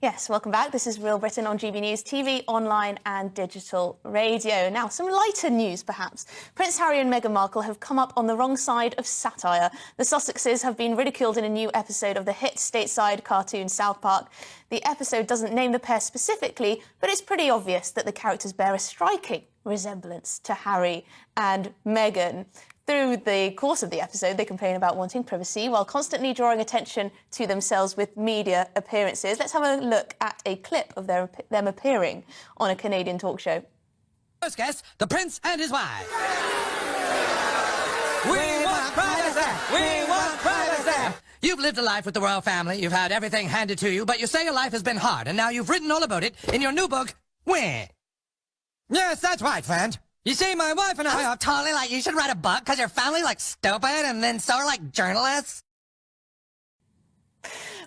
Yes, welcome back. This is Real Britain on GB News TV, online and digital radio. Now, some lighter news, perhaps. Prince Harry and Meghan Markle have come up on the wrong side of satire. The Sussexes have been ridiculed in a new episode of the hit stateside cartoon South Park. The episode doesn't name the pair specifically, but it's pretty obvious that the characters bear a striking resemblance to Harry and Meghan. Through the course of the episode, they complain about wanting privacy while constantly drawing attention to themselves with media appearances. Let's have a look at a clip of them appearing on a Canadian talk show. First guest, the Prince and his wife. We want privacy! We want privacy! You've lived a life with the royal family, you've had everything handed to you, but you say your life has been hard, and now you've written all about it in your new book, Where? Yes, that's right, friend. You see, my wife and I are totally like, you should write a book because your family like stupid and then so are like journalists.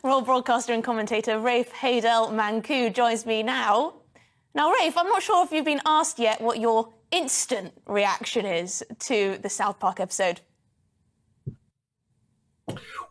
Royal broadcaster and commentator Rafe Heydel-Mankoo joins me now. Now, Rafe, I'm not sure if you've been asked yet what your instant reaction is to the South Park episode.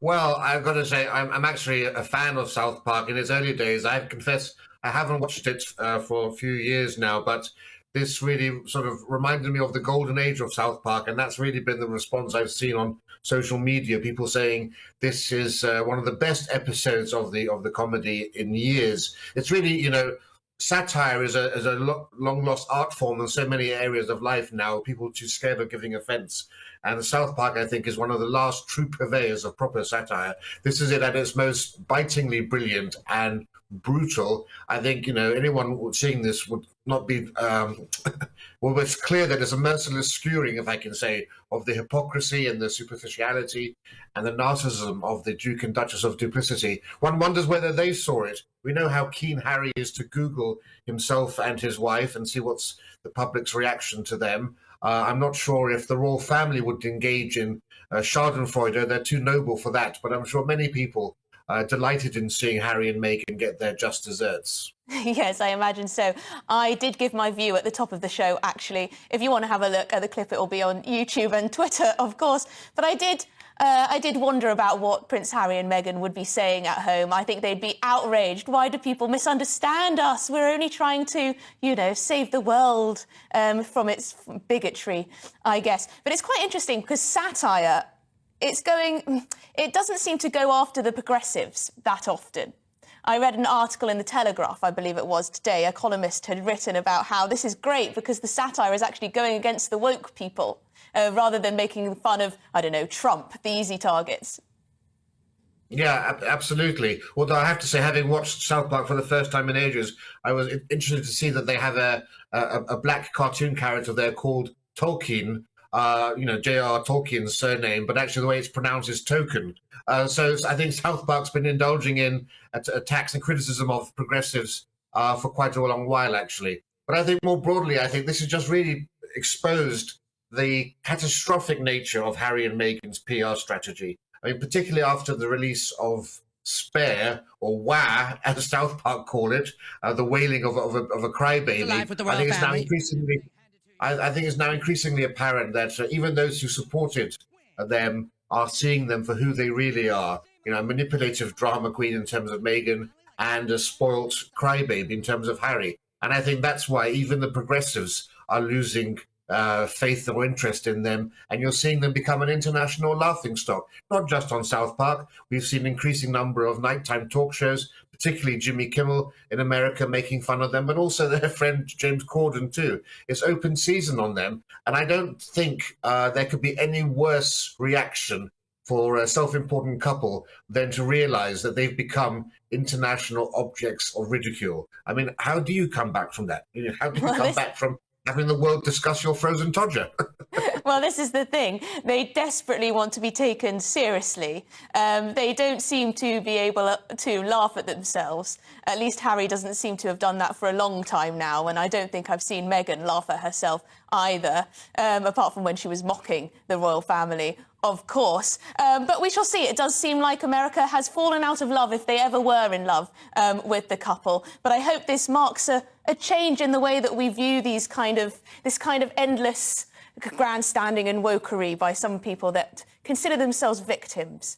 Well, I've got to say, I'm actually a fan of South Park. In its early days, I confess I haven't watched it for a few years now, but this really sort of reminded me of the golden age of South Park, and that's really been the response I've seen on social media. People saying this is one of the best episodes of the comedy in years. It's really, you know, satire is a long lost art form in so many areas of life now. People are too scared of giving offence. And South Park, I think, is one of the last true purveyors of proper satire. This is it at its most bitingly brilliant and brutal. I think, you know, anyone seeing this would not be well, it's clear that there's a merciless skewering, if I can say, of the hypocrisy and the superficiality and the narcissism of the Duke and Duchess of Duplicity. One wonders whether they saw it. We know how keen Harry is to Google himself and his wife and see what's the public's reaction to them. I'm not sure if the royal family would engage in schadenfreude. They're too noble for that, but I'm sure many people delighted in seeing Harry and Meghan get their just desserts. Yes, I imagine so. I did give my view at the top of the show, actually. If you want to have a look at the clip, it will be on YouTube and Twitter, of course. But I did wonder about what Prince Harry and Meghan would be saying at home. I think they'd be outraged. Why do people misunderstand us? We're only trying to, you know, save the world from its bigotry, I guess. But it's quite interesting because satire, it doesn't seem to go after the progressives that often. I read an article in The Telegraph, I believe it was today. A columnist had written about how this is great because the satire is actually going against the woke people rather than making fun of, I don't know, Trump, the easy targets. Yeah, absolutely. Although I have to say, having watched South Park for the first time in ages, I was interested to see that they have a black cartoon character there called Tolkien, you know, J.R. Tolkien's surname, but actually the way it's pronounced is Token. So I think South Park's been indulging in attacks and criticism of progressives for quite a long while, actually. But I think more broadly, I think this has just really exposed the catastrophic nature of Harry and Meghan's PR strategy. I mean, particularly after the release of Spare, or Wah, as South Park call it, the wailing of a crybaby. I think it's now increasingly, I think it's now increasingly apparent that even those who supported them are seeing them for who they really are. You know, a manipulative drama queen in terms of Meghan and a spoilt crybaby in terms of Harry. And I think that's why even the progressives are losing faith or interest in them, and you're seeing them become an international laughingstock, not just on South Park. We've seen an increasing number of nighttime talk shows, particularly Jimmy Kimmel in America making fun of them, but also their friend James Corden too. It's open season on them, and I don't think there could be any worse reaction for a self-important couple than to realize that they've become international objects of ridicule. I mean, how do you come back from that? You know, how do you come back from having the world discuss your frozen todger? Well, this is the thing. They desperately want to be taken seriously. They don't seem to be able to laugh at themselves. At least Harry doesn't seem to have done that for a long time now, and I don't think I've seen Meghan laugh at herself either, apart from when she was mocking the royal family, of course. But we shall see. It does seem like America has fallen out of love, if they ever were in love, with the couple. But I hope this marks a change in the way that we view this kind of endless grandstanding and wokery by some people that consider themselves victims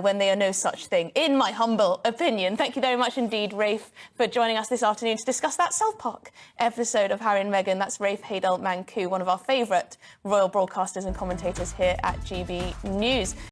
when they are no such thing, in my humble opinion. Thank you very much indeed, Rafe, for joining us this afternoon to discuss that South Park episode of Harry and Meghan. That's Rafe Heydel-Mankoo, one of our favourite royal broadcasters and commentators here at GB News.